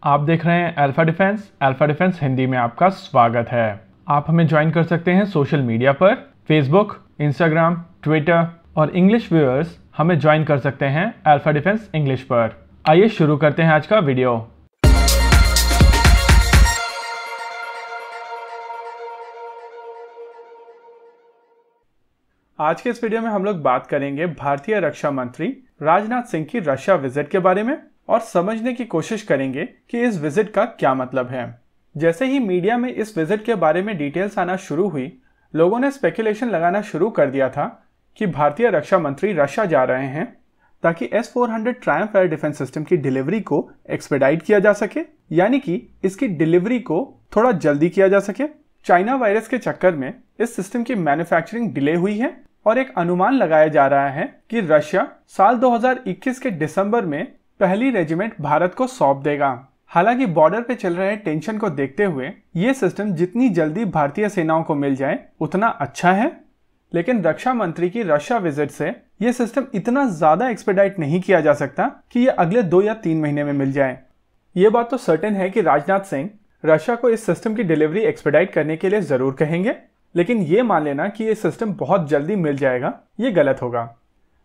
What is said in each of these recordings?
आप देख रहे हैं alpha defence. Alpha defence Hindi में आपका स्वागत है। आप हमें ज्वाइन कर सकते हैं सोशल मीडिया पर, फेसबुक, इंस्टाग्राम, ट्विटर और इंग्लिश व्यूअर्स हमें ज्वाइन कर सकते हैं अल्फा डिफेंस इंग्लिश पर। आइए शुरू करते हैं आज का वीडियो। आज के इस वीडियो में हम लोग बात करेंगे भारतीय रक्षा मंत्री राजनाथ सिंह की रशिया विजिट के बारे में और समझने की कोशिश करेंगे कि इस विजिट का क्या मतलब है। जैसे ही मीडिया में इस विजिट के बारे में डिटेल्स आना शुरू हुई, लोगों ने स्पेकुलेशन लगाना शुरू कर दिया था कि भारतीय रक्षा मंत्री रशिया जा रहे हैं ताकि S-400 Triumph air defence system की डिलीवरी को एक्सपेडाइट किया जा सके, यानी कि इसकी डिलीवरी को थोड़ा जल्दी किया जा सके। चाइना वायरस के चक्कर में इस सिस्टम की मैन्युफैक्चरिंग डिले हुई है और एक अनुमान लगाया जा रहा है कि रशिया साल 2021 के दिसंबर में पहली रेजिमेंट भारत को सौंप देगा। हालांकि बॉर्डर पे चल रहे टेंशन को देखते हुए ये सिस्टम जितनी जल्दी भारतीय सेनाओं को मिल जाए उतना अच्छा है, लेकिन रक्षा मंत्री की रशिया विजिट से ये सिस्टम इतना ज्यादा एक्सपेडाइट नहीं किया जा सकता कि ये अगले 2 या 3 महीने में मिल जाए। ये बात तो सर्टेन है कि राजनाथ सिंह रशिया को इस सिस्टम की डिलीवरी एक्सपेडाइट करने के लिए जरूर कहेंगे, लेकिन ये मान लेना कि ये सिस्टम बहुत जल्दी मिल जाएगा, ये गलत होगा।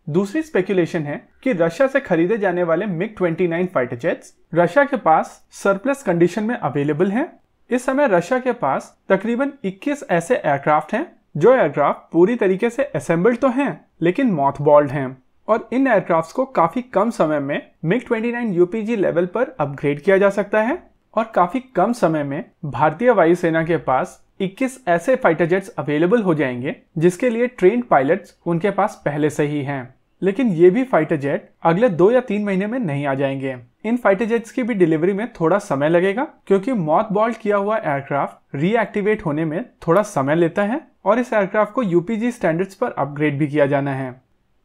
दूसरी स्पेकुलेशन है कि रशिया से खरीदे जाने वाले MiG-29 फाइटर जेट्स रशिया के पास सरप्लस कंडीशन में अवेलेबल हैं। इस समय रशिया के पास तकरीबन 21 ऐसे एयरक्राफ्ट हैं जो एयरक्राफ्ट पूरी तरीके से असेंबल्ड तो हैं लेकिन मॉथबॉल्ड हैं, और इन एयरक्राफ्ट को काफी कम समय में MiG-29 UPG लेवल पर अपग्रेड किया जा सकता है और काफी कम समय में भारतीय वायुसेना के पास 21 ऐसे फाइटर जेट्स अवेलेबल हो जाएंगे जिसके लिए ट्रेन्ड पायलट्स उनके पास पहले से ही हैं। लेकिन ये भी फाइटर जेट अगले 2 या 3 महीने में नहीं आ जाएंगे। इन फाइटर जेट्स की भी डिलीवरी में थोड़ा समय लगेगा क्योंकि मॉथबॉल्ड किया हुआ एयरक्राफ्ट रीएक्टिवेट होने में थोड़ा समय लेता है और इस एयरक्राफ्ट को UPG स्टैंडर्ड्स पर अपग्रेड भी किया जाना है।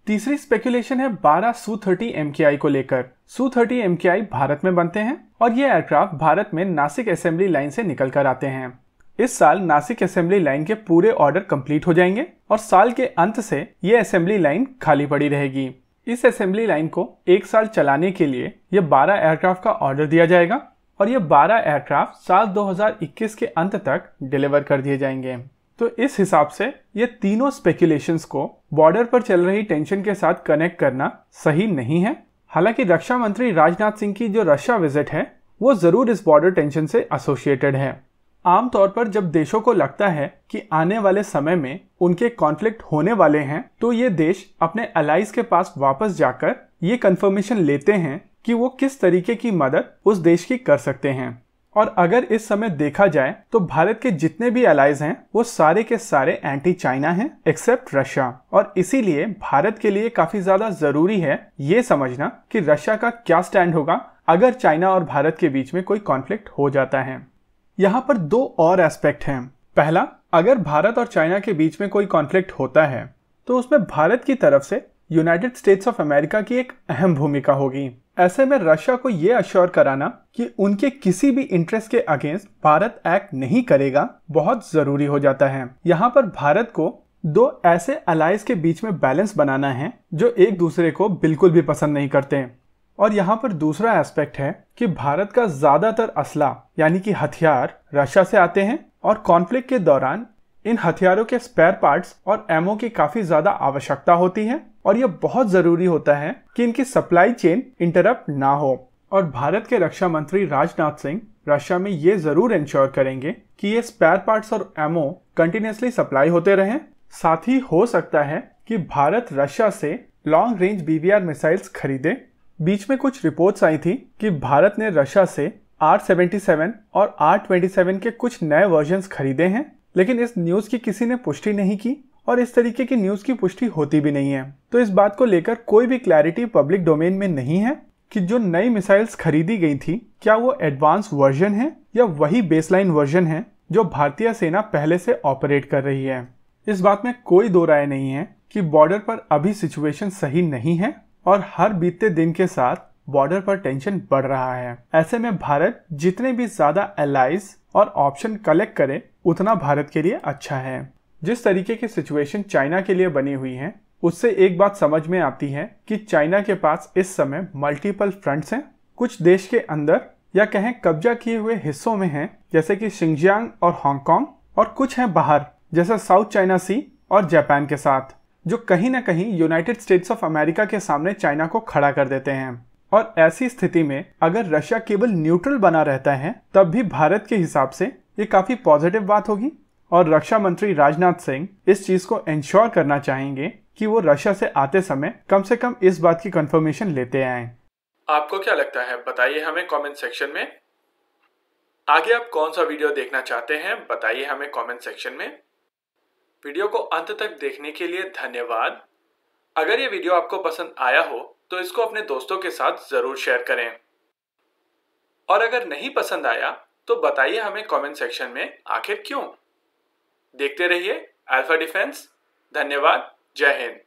तीसरी स्पेकुलेशन है 12 Su-30 MKI को लेकर। Su-30 MKI भारत में बनते हैं और ये एयरक्राफ्ट भारत में नासिक असेंबली लाइन से निकल कर आते हैं। इस साल नासिक असेंबली लाइन के पूरे ऑर्डर कंप्लीट हो जाएंगे और साल के अंत से ये असेंबली लाइन खाली पड़ी रहेगी। इस असेंबली लाइन को 1 साल चलाने के लिए ये 12 एयरक्राफ्ट का ऑर्डर दिया जाएगा और ये 12 एयरक्राफ्ट साल 2021 के अंत तक डिलीवर कर दिए जाएंगे। तो इस हिसाब से ये तीनों स्पेकुलेशंस को बॉर्डर पर चल रही टेंशन के साथ कनेक्ट करना सही नहीं है। हालांकि रक्षा मंत्री राजनाथ सिंह की जो रशिया विजिट है वो जरूर इस बॉर्डर टेंशन से एसोसिएटेड है। आमतौर पर जब देशों को लगता है कि आने वाले समय में उनके कॉन्फ्लिक्ट होने वाले हैं तो ये देश अपने अलाइज के पास वापस जाकर ये कंफर्मेशन लेते हैं कि वो किस तरीके की मदद उस देश की कर सकते हैं। और अगर इस समय देखा जाए तो भारत के जितने भी अलाइज हैं वो सारे के सारे एंटी चाइना हैं एक्सेप्ट रशिया, और इसीलिए भारत के लिए काफी ज्यादा जरूरी है ये समझना कि रशिया का क्या स्टैंड होगा अगर चाइना और भारत के बीच में कोई कॉन्फ्लिक्ट हो जाता है। यहाँ पर 2 और एस्पेक्ट हैं। पहला, अगर भारत और चाइना के बीच में कोई कॉन्फ्लिक्ट होता है तो उसमें भारत की तरफ से यूनाइटेड स्टेट्स ऑफ अमेरिका की एक अहम भूमिका होगी। ऐसे में रशिया को यह अश्योर कराना कि उनके किसी भी इंटरेस्ट के अगेंस्ट भारत एक्ट नहीं करेगा बहुत जरूरी हो जाता है। यहाँ पर भारत को 2 ऐसे अलाइज के बीच में बैलेंस बनाना है जो एक दूसरे को बिल्कुल भी पसंद नहीं करते। और यहाँ पर दूसरा एस्पेक्ट है कि भारत का ज्यादातर असला यानी कि हथियार रशिया से आते हैं और कॉन्फ्लिक्ट के दौरान इन हथियारों के स्पेयर पार्ट्स और एमओ की काफी ज्यादा आवश्यकता होती है और यह बहुत जरूरी होता है कि इनकी सप्लाई चेन इंटरप्ट ना हो। और भारत के रक्षा मंत्री राजनाथ सिंह रशिया में ये जरूर इंश्योर करेंगे कि ये स्पेयर पार्ट्स और एमओ कंटिन्यूसली सप्लाई होते रहें। साथ ही हो सकता है कि भारत रशिया से लॉन्ग रेंज BVR मिसाइल्स खरीदे। बीच में कुछ रिपोर्ट्स आई थी कि भारत ने रशिया से R-77 और R-27 के कुछ नए वर्जन्स खरीदे हैं, लेकिन इस न्यूज की किसी ने पुष्टि नहीं की और इस तरीके की न्यूज की पुष्टि होती भी नहीं है। तो इस बात को लेकर कोई भी क्लैरिटी पब्लिक डोमेन में नहीं है कि जो नई मिसाइल्स खरीदी गई थी क्या वो एडवांस वर्जन है या वही बेसलाइन वर्जन है जो भारतीय सेना पहले से ऑपरेट कर रही है। इस बात में कोई दो राय नहीं है कि बॉर्डर पर अभी सिचुएशन सही नहीं है और हर बीतते दिन के साथ बॉर्डर पर टेंशन बढ़ रहा है। ऐसे में भारत जितने भी ज्यादा एलाइज और ऑप्शन कलेक्ट करे उतना भारत के लिए अच्छा है। जिस तरीके की सिचुएशन चाइना के लिए बनी हुई है उससे एक बात समझ में आती है कि चाइना के पास इस समय मल्टीपल फ्रंट्स हैं। कुछ देश के अंदर या कहें कब्जा किए हुए हिस्सों में हैं, जैसे कि शिंजियांग और हांगकांग, और कुछ हैं बाहर जैसे साउथ चाइना सी और जापान के साथ, जो कहीं ना कहीं यूनाइटेड स्टेट्स ऑफ अमेरिका के सामने चाइना को खड़ा कर देते हैं। और ऐसी स्थिति में अगर रशिया केवल न्यूट्रल बना रहता है तब भी भारत के हिसाब से ये काफी पॉजिटिव बात होगी। और रक्षा मंत्री राजनाथ सिंह इस चीज को इंश्योर करना चाहेंगे कि वो रशिया से आते समय कम से कम इस बात की कंफर्मेशन लेते आए। आपको क्या लगता है, बताइए हमें कमेंट सेक्शन में। आगे आप कौन सा वीडियो देखना चाहते हैं बताइए हमें कमेंट सेक्शन में। वीडियो को अंत तक देखने के लिए धन्यवाद। अगर ये वीडियो आपको पसंद आया हो तो इसको अपने दोस्तों के साथ जरूर शेयर करें, और अगर नहीं पसंद आया तो बताइए हमें कमेंट सेक्शन में आखिर क्यों। देखते रहिए अल्फा डिफेंस। धन्यवाद। जय हिंद।